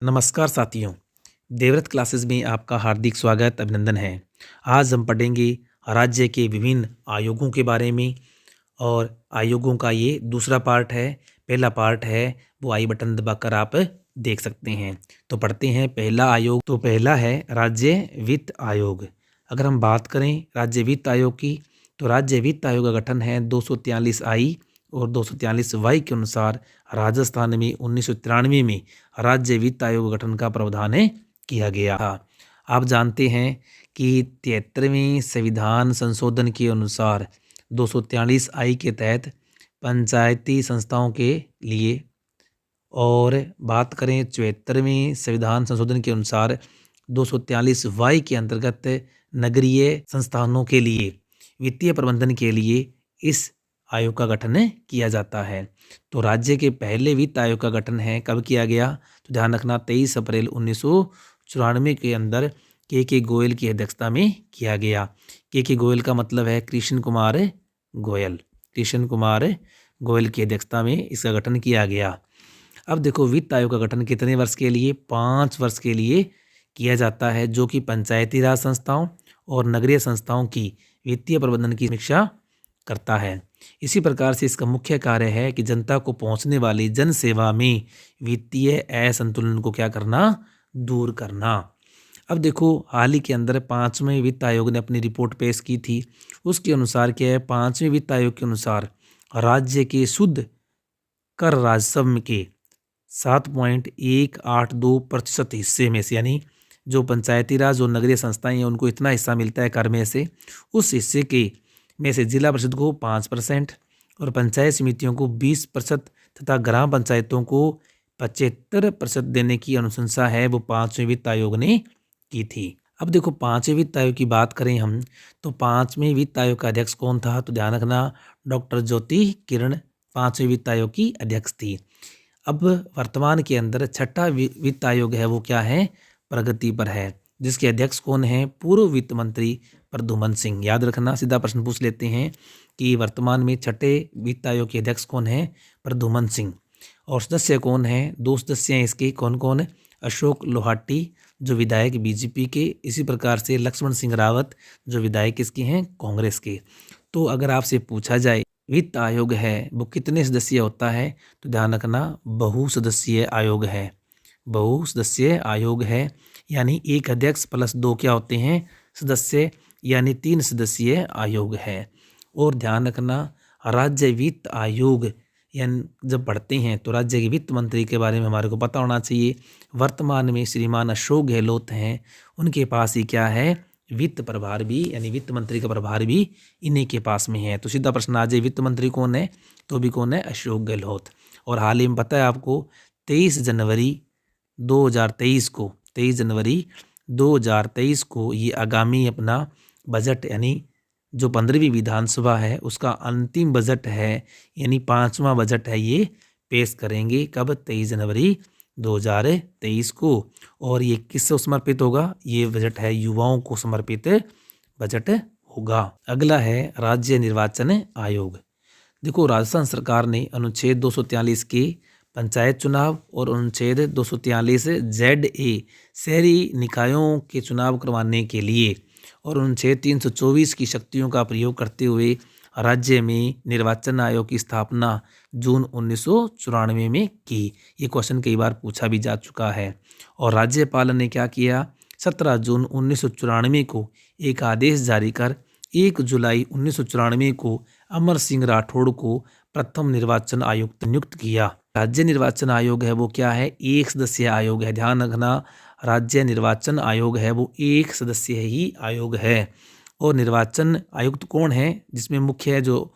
नमस्कार साथियों, देवव्रत क्लासेस में आपका हार्दिक स्वागत अभिनंदन है। आज हम पढ़ेंगे राज्य के विभिन्न आयोगों के बारे में और आयोगों का ये दूसरा पार्ट है। पहला पार्ट है वो आई बटन दबाकर आप देख सकते हैं। तो पढ़ते हैं पहला आयोग। तो पहला है राज्य वित्त आयोग। अगर हम बात करें राज्य वित्त आयोग की तो राज्य वित्त आयोग का गठन है 243 आई और 243 वाई के अनुसार राजस्थान में 1993 में राज्य वित्त आयोग गठन का प्रावधान किया गया था। आप जानते हैं कि 73वें संविधान संशोधन के अनुसार 243 आई के तहत पंचायती संस्थाओं के लिए और बात करें 74वें संविधान संशोधन के अनुसार 243 वाई के अंतर्गत नगरीय संस्थानों के लिए वित्तीय प्रबंधन के लिए इस आयोग का गठन किया जाता है। तो राज्य के पहले वित्त आयोग का गठन है कब किया गया, तो ध्यान रखना 23 अप्रैल 1994 के अंदर के गोयल की अध्यक्षता में किया गया। के गोयल का मतलब है कृष्ण कुमार गोयल। कृष्ण कुमार गोयल की अध्यक्षता में इसका गठन किया गया। अब देखो वित्त आयोग का गठन कितने वर्ष के लिए, 5 वर्ष के लिए किया जाता है, जो कि पंचायती राज संस्थाओं और नगरीय संस्थाओं की वित्तीय प्रबंधन की समीक्षा करता है। इसी प्रकार से इसका मुख्य कार्य है कि जनता को पहुंचने वाली जन सेवा में वित्तीय असंतुलन को क्या करना, दूर करना। अब देखो हाल ही के अंदर 5वें वित्त आयोग ने अपनी रिपोर्ट पेश की थी। उसके अनुसार क्या है, 5वें वित्त आयोग के अनुसार राज्य के शुद्ध कर राजस्व के 7.182% हिस्से में से, यानी जो पंचायती राज और नगरीय संस्थाएं हैं उनको इतना हिस्सा मिलता है कर में से, उस हिस्से के में से जिला परिषद को 5% और पंचायत समितियों को 20% तथा ग्राम पंचायतों को 75% देने की अनुशंसा है वो 5वें वित्त आयोग ने की थी। अब देखो 5वें वित्त आयोग की बात करें हम तो 5वें वित्त आयोग का अध्यक्ष कौन था, तो ध्यान रखना डॉक्टर ज्योति किरण 5वें वित्त आयोग की अध्यक्ष थी। अब वर्तमान के अंदर छठा वित्त आयोग है वो क्या है, प्रगति पर है, जिसके अध्यक्ष कौन है, पूर्व वित्त मंत्री प्रद्युमन सिंह। याद रखना, सीधा प्रश्न पूछ लेते हैं कि वर्तमान में छठे वित्त आयोग के अध्यक्ष कौन है, प्रद्युमन सिंह। और सदस्य कौन है, 2 सदस्य हैं इसके। कौन कौन है, अशोक लोहाटी जो विधायक बीजेपी के, इसी प्रकार से लक्ष्मण सिंह रावत जो विधायक किसके हैं, कांग्रेस के। तो अगर आपसे पूछा जाए वित्त आयोग है वो कितने सदस्यीय होता है, तो ध्यान रखना बहुसदस्यीय आयोग है। बहुसदस्यीय आयोग है यानी एक अध्यक्ष प्लस 2 क्या होते हैं, सदस्य, यानी 3 सदस्यीय आयोग है। और ध्यान रखना राज्य वित्त आयोग यानी जब पढ़ते हैं तो राज्य के वित्त मंत्री के बारे में हमारे को पता होना चाहिए। वर्तमान में श्रीमान अशोक गहलोत हैं, उनके पास ही क्या है, वित्त प्रभार भी, यानी वित्त मंत्री का प्रभार भी इन्हीं के पास में है। तो सीधा प्रश्न आ जाए वित्त मंत्री कौन है, तो भी कौन है, अशोक गहलोत। और हाल ही में पता है आपको 23 जनवरी 2023 को 23 जनवरी 2023 को ये आगामी अपना बजट, यानी जो 15वीं विधानसभा है उसका अंतिम बजट है, यानी 5वां बजट है, ये पेश करेंगे। कब, 23 जनवरी 2023 को। और ये किससे समर्पित होगा, ये बजट है युवाओं को समर्पित बजट होगा। अगला है राज्य निर्वाचन आयोग। देखो राजस्थान सरकार ने अनुच्छेद 243 के पंचायत चुनाव और अनुच्छेद 243 ZA शहरी निकायों के चुनाव करवाने के लिए और अनुच्छेद 324 की शक्तियों का प्रयोग करते हुए राज्य में निर्वाचन आयोग की स्थापना जून 1994 में की। ये क्वेश्चन कई बार पूछा भी जा चुका है। और राज्यपाल ने क्या किया, 17 जून 1994 को एक आदेश जारी कर 1 जुलाई 1994 को अमर सिंह राठौड़ को प्रथम निर्वाचन आयुक्त नियुक्त किया। राज्य निर्वाचन आयोग है वो क्या है, 1 सदस्यीय आयोग है। ध्यान रखना राज्य निर्वाचन आयोग है वो 1 सदस्यीय ही आयोग है। और निर्वाचन आयुक्त कौन है, जिसमें मुख्य जो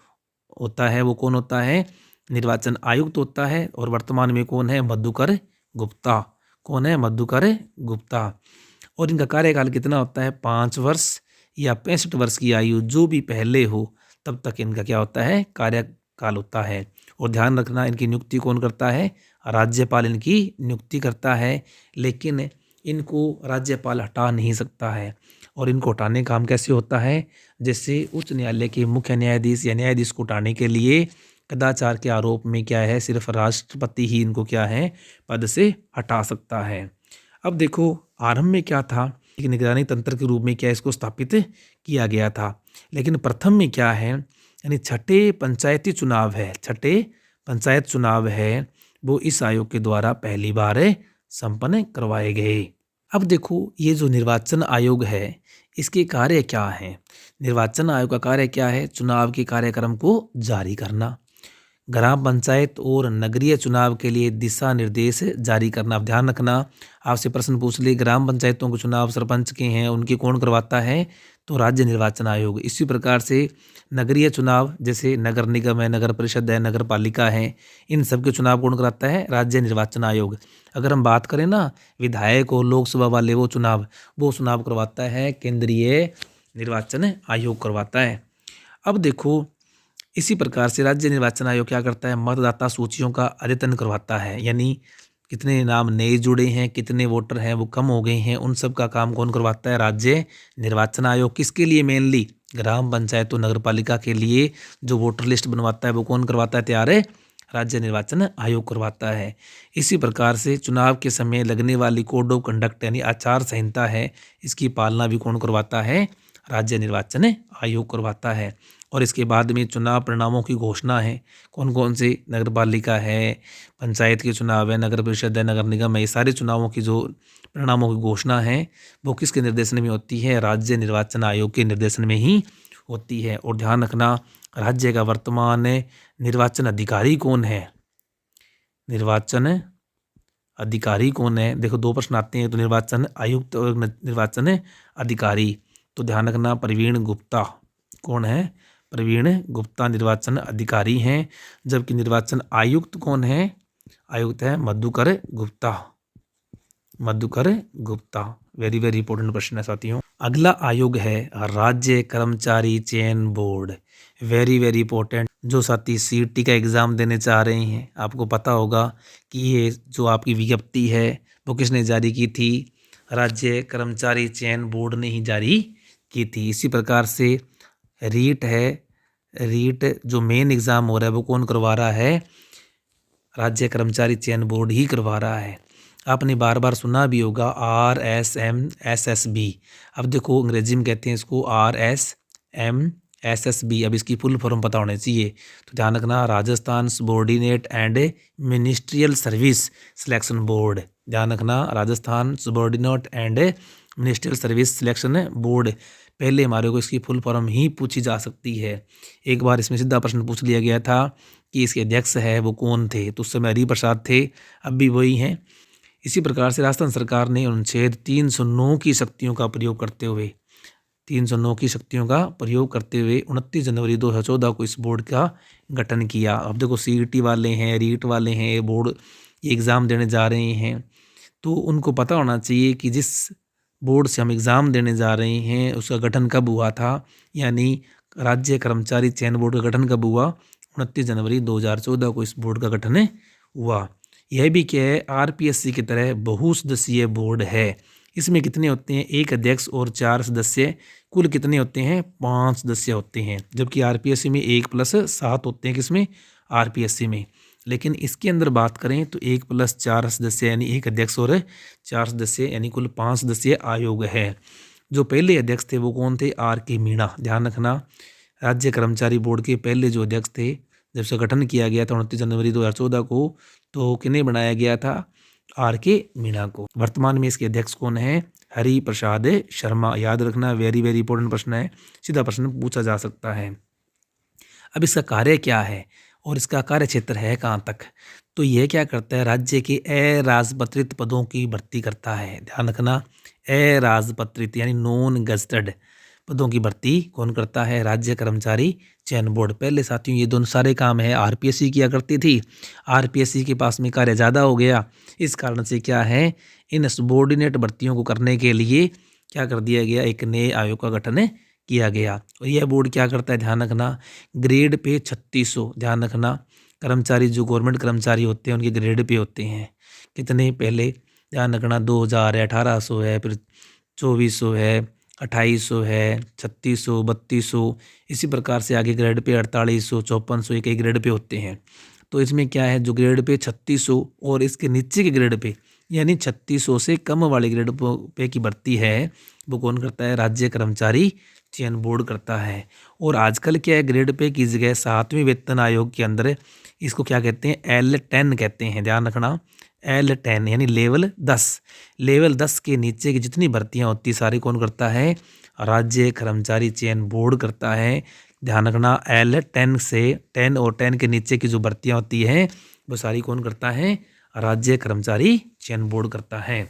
होता है वो कौन होता है, निर्वाचन आयुक्त होता है। और वर्तमान में कौन है, मधुकर गुप्ता। कौन है, मधुकर गुप्ता। और इनका कार्यकाल कितना होता है, 5 वर्ष या 65 वर्ष की आयु जो भी पहले हो तब तक इनका क्या होता है, कार्यकाल होता है। और ध्यान रखना इनकी नियुक्ति कौन करता है, राज्यपाल इनकी नियुक्ति करता है। लेकिन इनको राज्यपाल हटा नहीं सकता है। और इनको हटाने का काम कैसे होता है, जैसे उच्च न्यायालय के मुख्य न्यायाधीश या न्यायाधीश को हटाने के लिए कदाचार के आरोप में क्या है, सिर्फ राष्ट्रपति ही इनको क्या है, पद से हटा सकता है। अब देखो आरंभ में क्या था, एक निगरानी तंत्र के रूप में क्या इसको स्थापित किया गया था, लेकिन प्रथम में क्या है, यानी छठे पंचायती चुनाव है वो इस आयोग के द्वारा पहली बार संपन्न करवाए गए। अब देखो ये जो निर्वाचन आयोग है इसके कार्य क्या हैं। निर्वाचन आयोग का कार्य क्या है, चुनाव के कार्यक्रम को जारी करना, ग्राम पंचायत और नगरीय चुनाव के लिए दिशा निर्देश जारी करना। अब ध्यान रखना, आपसे प्रश्न पूछ ले ग्राम पंचायतों के चुनाव सरपंच के हैं उनके कौन करवाता है, तो राज्य निर्वाचन आयोग। इसी प्रकार से नगरीय चुनाव जैसे नगर निगम है, नगर परिषद है, नगर पालिका है, इन सब के चुनाव कौन कराता है, राज्य निर्वाचन आयोग। अगर हम बात करें ना विधायक और लोकसभा वाले वो चुनाव करवाता है केंद्रीय निर्वाचन आयोग करवाता है। अब देखो इसी प्रकार से राज्य निर्वाचन आयोग क्या करता है, मतदाता सूचियों का अद्यतन करवाता है, यानी कितने नाम नए जुड़े हैं, कितने वोटर हैं वो कम हो गए हैं, उन सब का काम कौन करवाता है, राज्य निर्वाचन आयोग। किसके लिए, मेनली ग्राम पंचायत और नगर पालिका के लिए जो वोटर लिस्ट बनवाता है वो कौन करवाता है तैयार, राज्य निर्वाचन आयोग करवाता है। इसी प्रकार से चुनाव के समय लगने वाली कोड ऑफ कंडक्ट यानी आचार संहिता है, इसकी पालना भी कौन करवाता है, राज्य निर्वाचन आयोग करवाता है। और इसके बाद में चुनाव परिणामों की घोषणा है, कौन कौन से, नगर पालिका है, पंचायत के चुनाव है, नगर परिषद है, नगर निगम है, ये सारे चुनावों की जो परिणामों की घोषणा है वो किसके निर्देशन में होती है, राज्य निर्वाचन आयोग के निर्देशन में ही होती है। और ध्यान रखना राज्य का वर्तमान निर्वाचन अधिकारी कौन है, निर्वाचन अधिकारी कौन है। देखो दो प्रश्न आते हैं, तो निर्वाचन आयुक्त और निर्वाचन अधिकारी। तो ध्यान रखना प्रवीण गुप्ता कौन है, प्रवीण गुप्ता निर्वाचन अधिकारी हैं। जबकि निर्वाचन आयुक्त कौन है, आयुक्त है Madhukar Gupta. Very very important प्रश्न है साथियों। अगला आयोग है राज्य कर्मचारी चयन बोर्ड। Very very important. जो साथी सीईटी का एग्जाम देने चाह रहे हैं आपको पता होगा कि ये जो आपकी विज्ञप्ति है वो किसने जारी की थी, राज्य कर्मचारी चयन बोर्ड ने ही जारी की थी। इसी प्रकार से रीट है, रीट जो मेन एग्ज़ाम हो रहा है वो कौन करवा रहा है, राज्य कर्मचारी चयन बोर्ड ही करवा रहा है। आपने बार बार सुना भी होगा RSMSSB। अब देखो अंग्रेजी में कहते हैं इसको RSMSSB। अब इसकी फुल फॉर्म पता होने चाहिए, तो ध्यान रखना Rajasthan subordinate and ministerial service selection board. ध्यान रखना Rajasthan subordinate and ministerial service selection board. पहले हमारे को इसकी फुल फॉर्म ही पूछी जा सकती है। एक बार इसमें सीधा प्रश्न पूछ लिया गया था कि इसके अध्यक्ष है वो कौन थे, तो उस समय हरिप्रसाद थे, अब भी वही हैं। इसी प्रकार से राजस्थान सरकार ने अनुच्छेद 309 की शक्तियों का प्रयोग करते हुए 29 जनवरी 2014 को इस बोर्ड का गठन किया। अब देखो सीईटी वाले हैं, रीट वाले हैं, ये बोर्ड ये एग्ज़ाम देने जा रहे हैं, तो उनको पता होना चाहिए कि जिस बोर्ड से हम एग्ज़ाम देने जा रहे हैं उसका गठन कब हुआ था, यानी राज्य कर्मचारी चयन बोर्ड का गठन कब हुआ, 29 जनवरी 2014 को इस बोर्ड का गठन हुआ। यह भी क्या है, आरपीएससी की तरह बहुसदस्यीय बोर्ड है। इसमें कितने होते हैं, एक अध्यक्ष और 4 सदस्य, कुल कितने होते हैं, 5 सदस्य होते हैं। जबकि आरपीएससी में 1+7 होते हैं, किसमें, आरपीएससी में। लेकिन इसके अंदर बात करें तो 1+4 सदस्य यानी एक अध्यक्ष और 4 सदस्य यानी कुल 5 सदस्यीय आयोग है। जो पहले अध्यक्ष थे वो कौन थे, RK मीणा। ध्यान रखना राज्य कर्मचारी बोर्ड के पहले जो अध्यक्ष थे जब से गठन किया गया था 29 जनवरी 2014 को, तो किन्हें बनाया गया था, RK मीणा को। वर्तमान में इसके अध्यक्ष कौन है, हरिप्रसाद शर्मा। याद रखना वेरी वेरी इंपॉर्टेंट प्रश्न है, सीधा प्रश्न पूछा जा सकता है। अब इसका कार्य क्या है और इसका कार्य क्षेत्र है कहाँ तक, तो यह क्या करता है, राज्य के अराजपत्रित पदों की भर्ती करता है। ध्यान रखना अराजपत्रित यानी नॉन गजटेड पदों की भर्ती कौन करता है, राज्य कर्मचारी चयन बोर्ड। पहले साथियों ये दोनों सारे काम है आरपीएससी किया करती थी, आरपीएससी के पास में कार्य ज़्यादा हो गया, इस कारण से क्या है, इन सबॉर्डिनेट भर्तियों को करने के लिए क्या कर दिया गया, एक नए आयोग का गठन किया गया। और यह बोर्ड क्या करता है, ध्यान रखना ग्रेड पे 3600। ध्यान रखना कर्मचारी जो गवर्नमेंट कर्मचारी होते हैं उनके ग्रेड पे होते हैं कितने, पहले ध्यान रखना 2000 है, 1800 है, फिर 2400 है, 2800 है, 3600, 3200, इसी प्रकार से आगे ग्रेड पे 4800, 5400 एक ग्रेड पे होते हैं। तो इसमें क्या है, जो ग्रेड पे 3600 और इसके नीचे के ग्रेड पे यानी 3600 से कम वाले ग्रेड पे की भर्ती है वो कौन करता है, राज्य कर्मचारी चयन बोर्ड करता है। और आजकल क्या है, ग्रेड पे की जगह 7वें वेतन आयोग के अंदर इसको क्या कहते हैं, L10 कहते हैं, ध्यान रखना, L10 यानी लेवल 10। लेवल 10 के नीचे की जितनी भर्तियां होती सारी कौन करता है, राज्य कर्मचारी चयन बोर्ड करता है। ध्यान रखना, L10 से 10 और 10 के नीचे की जो भर्तियां होती हैं वो सारी कौन करता है, राज्य कर्मचारी चयन बोर्ड करता है।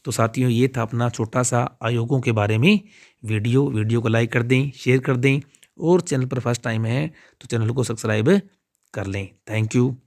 तो साथियों, ये था अपना छोटा सा आयोगों के बारे में वीडियो को लाइक कर दें, शेयर कर दें, और चैनल पर फर्स्ट टाइम है तो चैनल को सब्सक्राइब कर लें। Thank you.